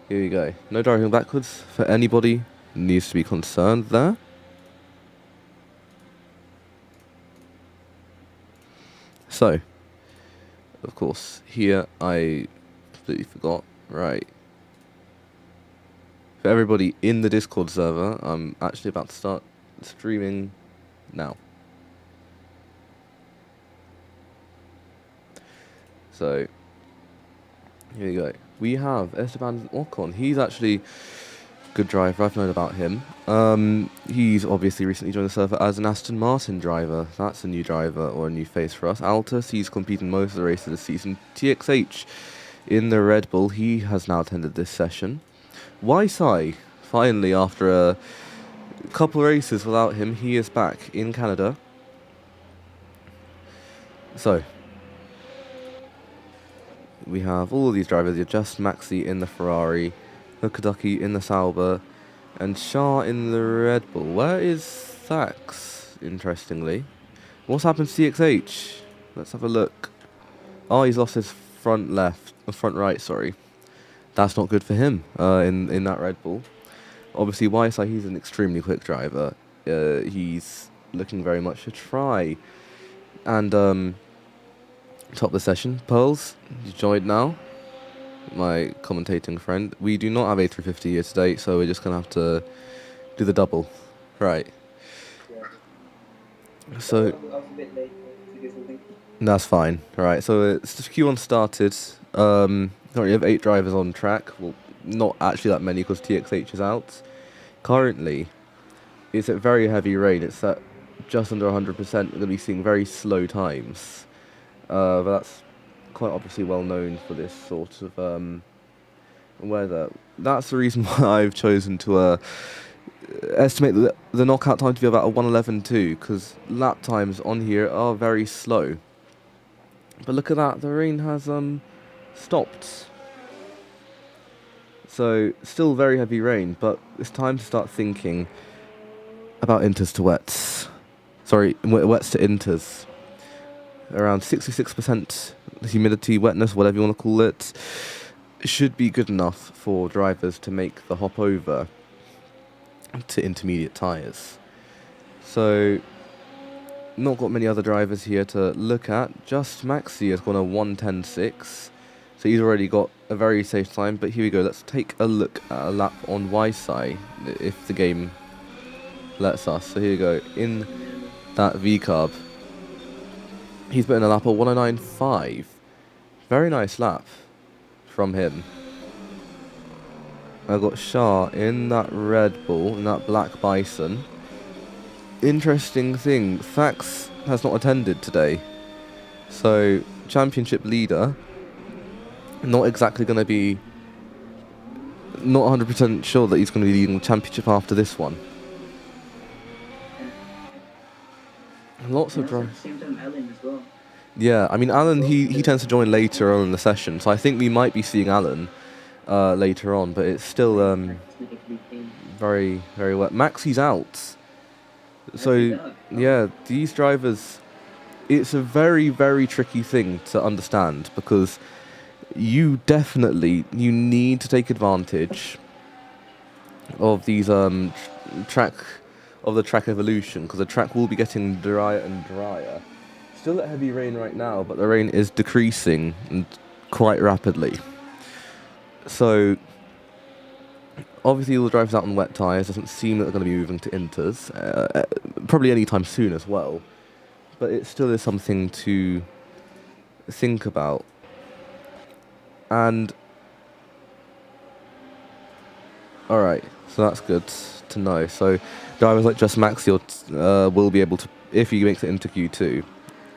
Here we go. No driving backwards for anybody who needs to be concerned there. So, of course, here I completely forgot. Right. For everybody in the Discord server, I'm actually about to start streaming now. So, here we go. We have Esteban Ocon. He's actually a good driver. I've known about him. He's obviously recently joined the server as an Aston Martin driver. That's a new driver or a new face for us. Altus, he's competing most of the races this season. TXH in the Red Bull. He has now attended this session. Ysai, finally, after a couple races without him, he is back in Canada. So, we have all of these drivers. You're just Maxi in the Ferrari, Hukadaki in the Sauber, and Shah in the Red Bull. Where is Thax, interestingly? What's happened to CXH? Let's have a look. Oh, he's lost his front right, sorry. That's not good for him in that Red Bull. Obviously, YSI, he's an extremely quick driver. He's looking very much to try and top the session. Pearls, you joined now. My commentating friend. We do not have A350 here today, so we're just going to have to do the double. Right. Yeah. So, I was a bit late to do something. That's fine. Right, so it's just Q1 started. Currently have 8 drivers on track. Well, not actually that many because TXH is out. Currently, it's at very heavy rain. It's at just under 100%. We're going to be seeing very slow times. But that's quite obviously well known for this sort of weather. That's the reason why I've chosen to estimate the knockout time to be about a 1:11.2, because lap times on here are very slow. But look at that, the rain has stopped. So still very heavy rain, but it's time to start thinking about inters to wets. Sorry, wets to inters. Around 66% humidity, wetness, whatever you want to call it, should be good enough for drivers to make the hop over to intermediate tyres. So, not got many other drivers here to look at. Just Maxi has gone a 1:10.6, so he's already got a very safe time. But here we go, let's take a look at a lap on Y-side, if the game lets us. So here we go, in that V-carb. He's put in a lap of 1:09.5. Very nice lap from him. I got Shah in that Red Bull, in that Black Bison. Interesting thing, Thax has not attended today. So, championship leader, not exactly going to be, not 100% sure that he's going to be leading the championship after this one. Lots of drivers. Same time Alan as well. Yeah, I mean, Alan, he tends to join later on in the session, so I think we might be seeing Alan later on, but it's still very, very wet. Maxi's out. So, yeah, these drivers, it's a very, very tricky thing to understand, because you need to take advantage of these the track evolution, because the track will be getting drier and drier. Still at heavy rain right now, but the rain is decreasing and quite rapidly. So, obviously all the drivers out on wet tyres, doesn't seem that they're going to be moving to inters, probably anytime soon as well. But it still is something to think about. And, alright, so that's good to know. So, drivers like Just Maxi will be able to, if he makes it into Q2,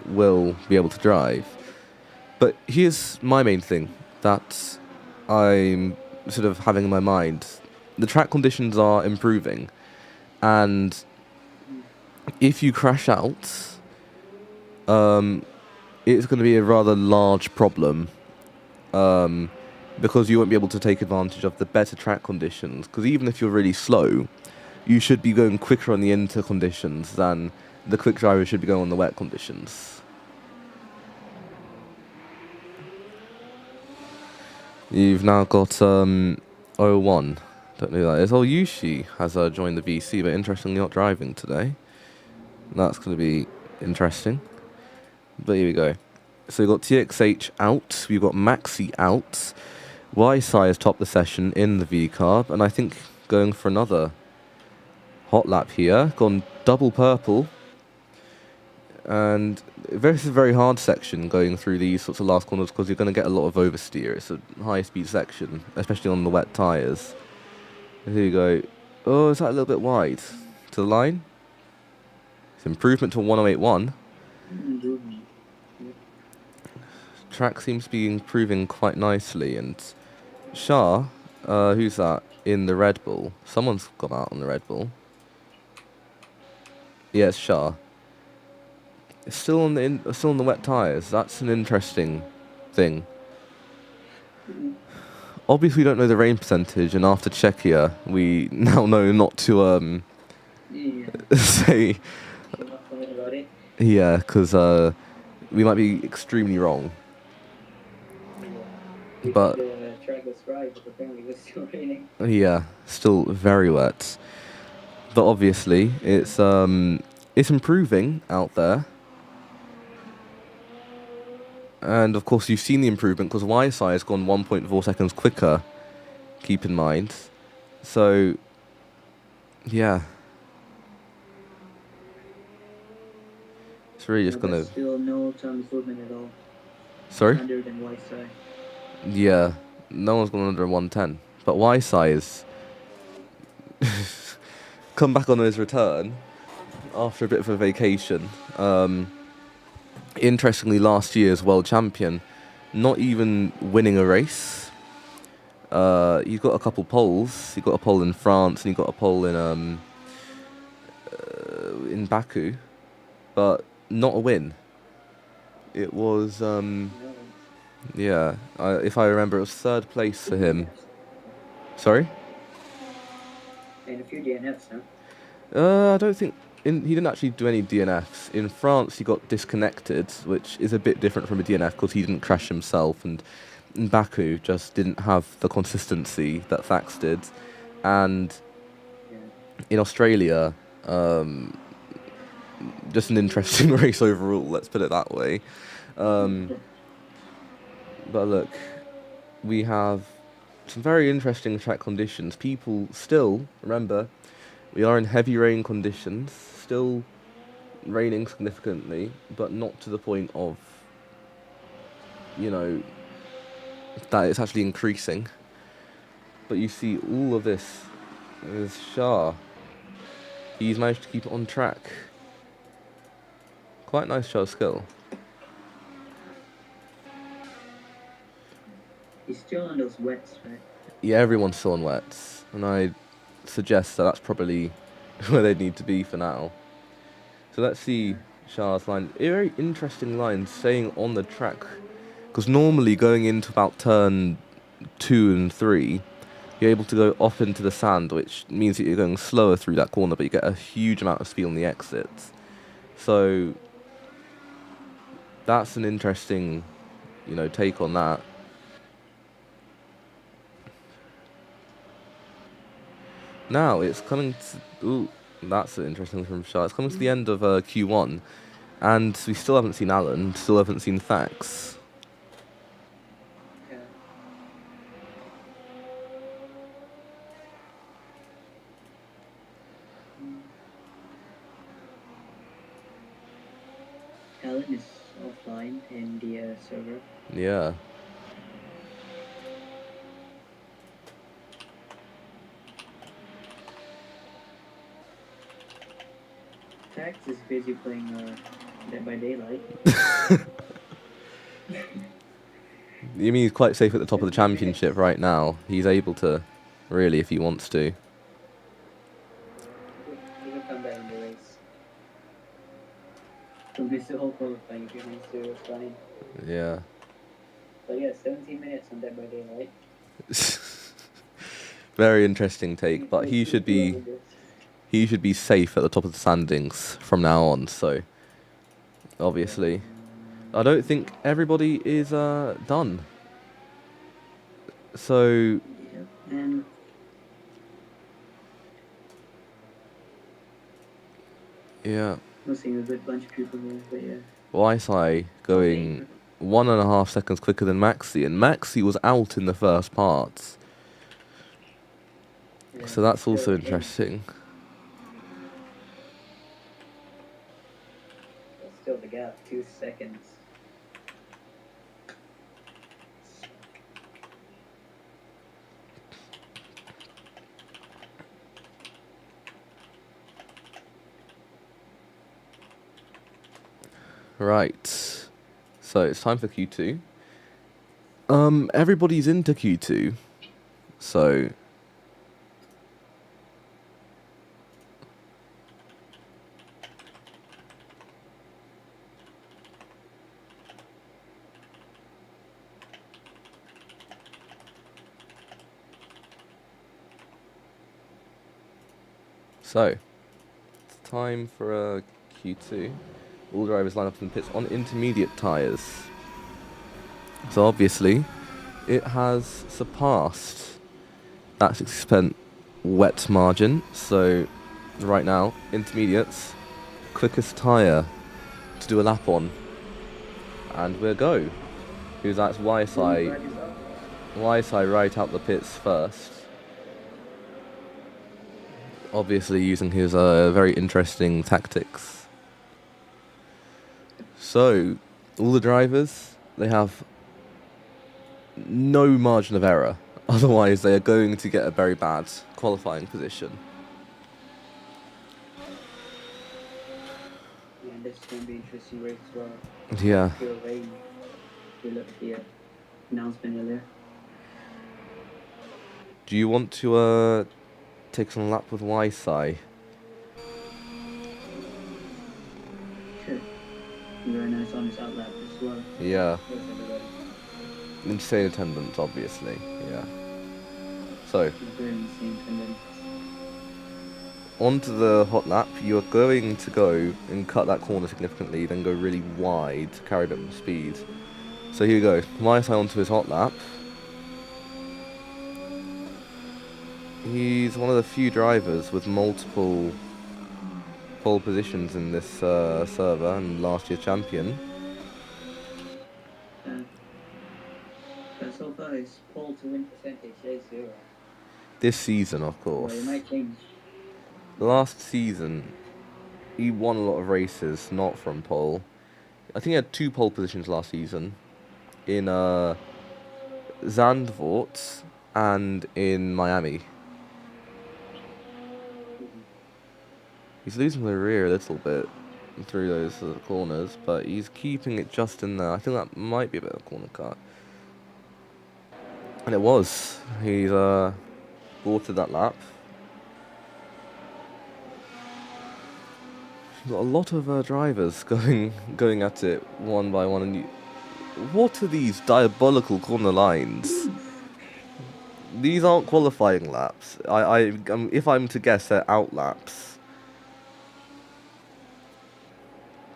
will be able to drive. But here's my main thing that I'm sort of having in my mind. The track conditions are improving, and if you crash out, it's going to be a rather large problem, because you won't be able to take advantage of the better track conditions, because even if you're really slow, you should be going quicker on the inter conditions than the quick driver should be going on the wet conditions. You've now got 01. Don't know who that is. Oh, Yushi has joined the VC, but interestingly not driving today. That's going to be interesting. But here we go. So we've got TXH out, we've got Maxi out, YSI has topped the session in the V-Carb, and I think going for another hot lap here, gone double purple. And this is a very hard section going through these sorts of last corners because you're going to get a lot of oversteer. It's a high-speed section, especially on the wet tyres. Here you go. Oh, is that a little bit wide? To the line? It's improvement to 1081. Track seems to be improving quite nicely, and Shah, who's that in the Red Bull? Someone's gone out on the Red Bull. Yeah, it's Shah. It's still on the wet tyres. That's an interesting thing. Obviously, we don't know the rain percentage, and after Czechia, we now know not to say. Yeah, because we might be extremely wrong. But the track was dry, but apparently it was still raining. Yeah, still very wet. But obviously, it's improving out there. And of course, you've seen the improvement because YSI has gone 1.4 seconds quicker. Keep in mind. So, yeah. It's really just gonna. Still no time improvement at all. Sorry? Under than YSI. Yeah, no one's gone under 110. But YSI is come back on his return after a bit of a vacation. Interestingly, last year's world champion, not even winning a race. He's got a couple poles. He got a pole in France and he got a pole in Baku, but not a win. It was yeah. If I remember, it was third place for him. Sorry. And a few DNFs, huh? I don't think he didn't actually do any DNFs. In France, he got disconnected, which is a bit different from a DNF because he didn't crash himself, and in Baku just didn't have the consistency that Thax did. And in Australia, just an interesting race overall, let's put it that way. But look, we have some very interesting track conditions. People still, remember, we are in heavy rain conditions, still raining significantly, but not to the point of, that it's actually increasing. But you see all of this is Shah. He's managed to keep it on track. Quite nice show of skill. He's still on those wets, right? Yeah, everyone's still on wets, and I suggest that that's probably where they need to be for now. So let's see Shah's line. A very interesting line, staying on the track, because normally going into about turn 2 and 3, you're able to go off into the sand, which means that you're going slower through that corner, but you get a huge amount of speed on the exits. So that's an interesting, take on that. Now it's coming to... Ooh, that's interesting from Shah. It's coming to the end of Q1, and we still haven't seen Alan, still haven't seen Thax. Yeah. Alan is offline in the server. Yeah. Tax is busy playing Dead by Daylight. You mean he's quite safe at the top of the championship right now? He's able to, really, if he wants to. He will come back in the race. He'll miss the whole qualifying if he wants to, it's fine. Yeah. But yeah, 17 minutes on Dead by Daylight. Very interesting take, but he should be safe at the top of the standings from now on, so obviously I don't think everybody is done. So And Yeah. we're seeing a good bunch of people here, but yeah. Wi-Fi going 1.5 seconds quicker than Maxi, and Maxi was out in the first parts. Yeah, So that's also still in. interesting. Still the gap, 2 seconds. Right. So it's time for Q2. Everybody's into Q2. So it's time for Q2. All drivers line up in the pits on intermediate tyres. So obviously, it has surpassed that 60% wet margin. So right now, intermediates, quickest tyre to do a lap on. And we'll go. Who's that's YSI. YSI right out the pits first. Obviously using his very interesting tactics. So, all the drivers, they have no margin of error. Otherwise, they are going to get a very bad qualifying position. Yeah, and this is going to be an interesting race as well. Yeah. Feel rain. You look at the announcement earlier. Do you want to take some lap with YSI? Sure. Very nice on his outlap as well. Yeah. Yes, everybody. Insane attendance, obviously. Yeah. So, Very insane attendance. onto the hot lap, you're going to go and cut that corner significantly, then go really wide to carry a bit more speed. So here you go, YSI onto his hot lap. He's one of the few drivers with multiple pole positions in this server and last year's champion. So far, his pole to win percentage is 0. This season, of course. Well, it might change. Last season, he won a lot of races, not from pole. I think he had 2 pole positions last season. In Zandvoort and in Miami. He's losing the rear a little bit through those corners, but he's keeping it just in there. I think that might be a bit of a corner cut. And it was. He's aborted that lap. You've got a lot of drivers going at it one by one. And what are these diabolical corner lines? These aren't qualifying laps. If I'm to guess, they're out laps.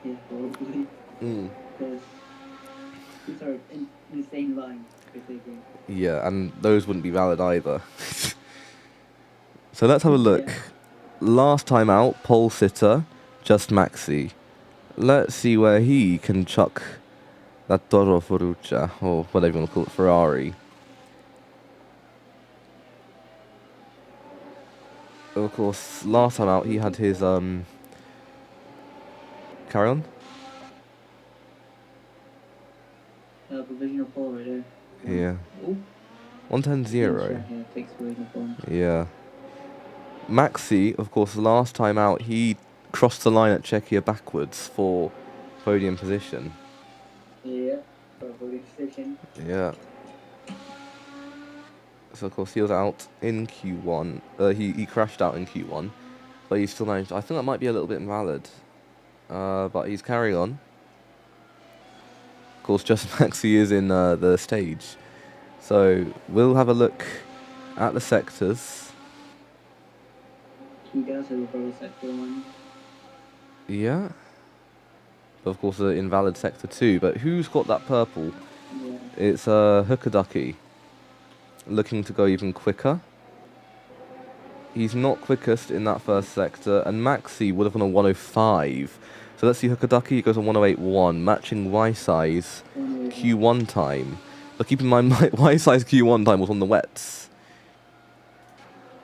Yeah, probably. Because these are insane lines, basically. Yeah, and those wouldn't be valid either. So let's have a look. Yeah. Last time out, pole sitter, just Maxi. Let's see where he can chuck that Toro Ferruccia, or whatever you want to call it, Ferrari. Of course, last time out, he had his, carry on? Provisional pole right there. Yeah. Oh, 110-0. yeah, takes provisional pole. Yeah. Maxi, of course, last time out, he crossed the line at Czechia backwards for podium position. Yeah, for a podium position. Yeah. So, of course, he was out in Q1. He crashed out in Q1, but he still managed. I think that might be a little bit invalid. But he's carrying on. Of course, just Maxi is in the stage. So, we'll have a look at the sectors. You guys have a purple sector 1. Yeah. But of course, an invalid sector 2. But who's got that purple? Yeah. It's Hookaducky. looking to go even quicker. He's not quickest in that first sector, and Maxi would have gone a 105. So let's see, Hokudaki goes on 108.1, matching Y-Size Q1 time. But keep in mind, my Y-Size Q1 time was on the wets.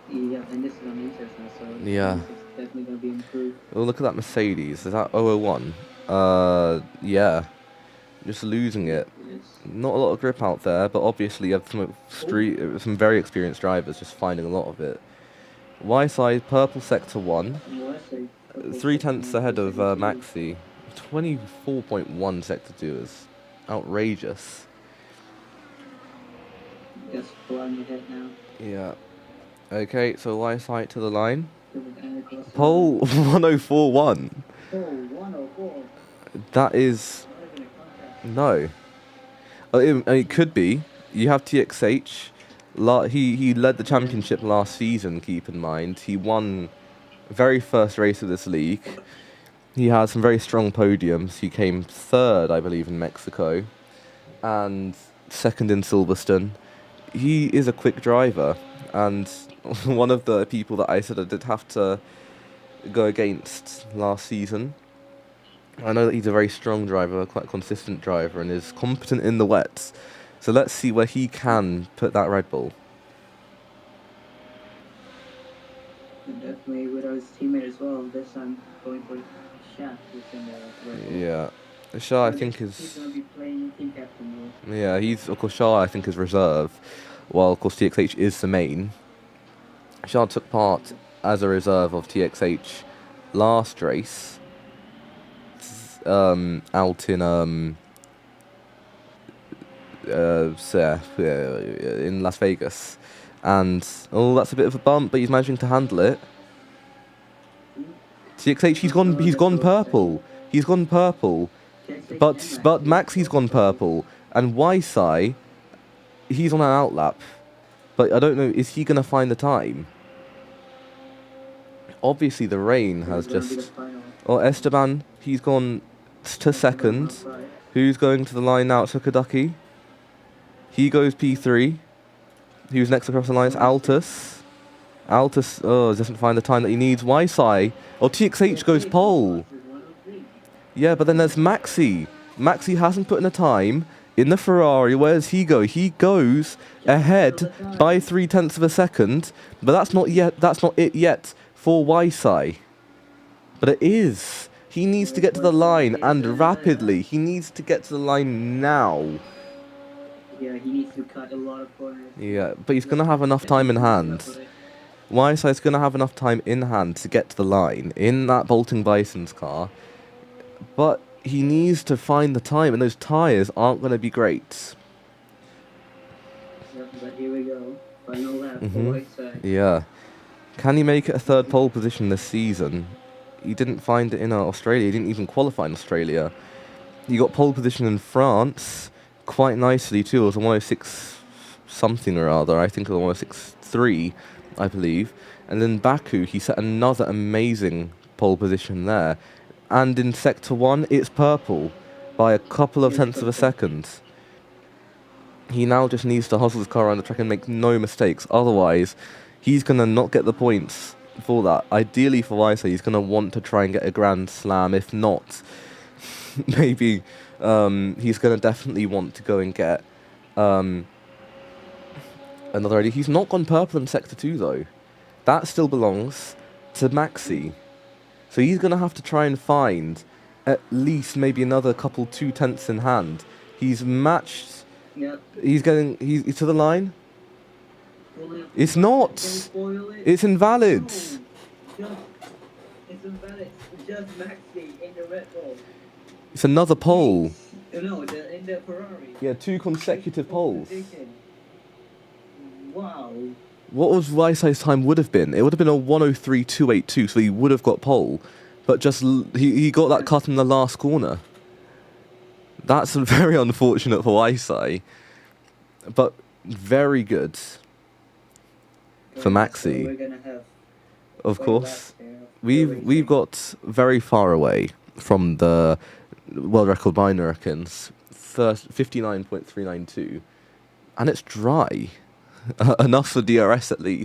Yeah, and this is on Aces now, so Yeah. it's definitely going to be improved. Oh, look at that Mercedes. Is that 001? Yeah. Just losing it. Yes. Not a lot of grip out there, but obviously you have some very experienced drivers just finding a lot of it. Y-Side, purple sector 1. 3/10 ahead of Maxi. 24.1 sector 2 is outrageous. Just flying ahead now. Yeah. Okay, so Y-Side to the line. Pole 104.1. Oh, 104. That is... No. It could be. You have TXH. He led the championship last season, keep in mind. He won very first race of this league. He had some very strong podiums. He came third, I believe, in Mexico. And second in Silverstone. He is a quick driver. And one of the people that I said I did have to go against last season. I know that he's a very strong driver, quite a consistent driver, and is competent in the wets. So let's see where he can put that Red Bull. And definitely with his teammate as well. This time going for Shaq, who's in the Red Bull. Yeah. Shah, I think, He's is... going to be playing team captain role. Yeah, of course, Shah, I think, is reserve, while, of course, TXH is the main. Shah took part as a reserve of TXH last race, out in in Las Vegas, and that's a bit of a bump, but he's managing to handle it. TXH, he's gone purple. He's gone purple, but Maxi's gone purple, and Y-Sai, he's on an outlap, but I don't know, is he gonna find the time? Obviously, the rain has just... Oh, Esteban, he's gone to second. Who's going to the line now? It's Hokudaki. He goes P3. Who's next across the line? It's Altus. Altus, doesn't find the time that he needs. Y-Sai. Oh, TXH goes pole. Yeah, but then there's Maxi. Maxi hasn't put in a time in the Ferrari. Where does he go? He goes ahead by 0.3 of a second, but that's not it yet for Y-Sai. But it is. He needs to get to the line, and rapidly. He needs to get to the line now. Yeah, he needs to cut a lot of corners. Yeah, but he's going to have enough time in hand. Y-Sai's going to have enough time in hand to get to the line in that Bolting Bison's car. But he needs to find the time, and those tyres aren't going to be great. Yep, but here we go. Final lap for Y-Sai. Yeah. Can he make it a third pole position this season? He didn't find it in Australia. He didn't even qualify in Australia. He got pole position in France quite nicely too. It was a 106 something or other. I think it was 106.3, I believe. And then Baku, he set another amazing pole position there. And in Sector 1, it's purple by a couple of tenths of a second. He now just needs to hustle his car around the track and make no mistakes. Otherwise, he's going to not get the points for that. Ideally for Y-Sai, he's going to want to try and get a Grand Slam. If not, maybe he's going to definitely want to go and get another idea. He's not gone purple in Sector 2, though. That still belongs to Maxi. So he's going to have to try and find at least maybe another couple 2/10 in hand. He's matched... Yep. He's to the line. It's not. It's invalid. It's invalid. Just Maxi in the Red Bull. It's another pole. No, in the Ferrari. Yeah, 2 consecutive poles. Wow. What was Y-Sai's time would have been? It would have been a 103.282, so he would have got pole. But just he got that cut in the last corner. That's very unfortunate for Y-Sai. But very good for Maxi. So we're gonna have of course. We've got very far away from the world record by Americans, 59.392, and it's dry. Enough for DRS at least.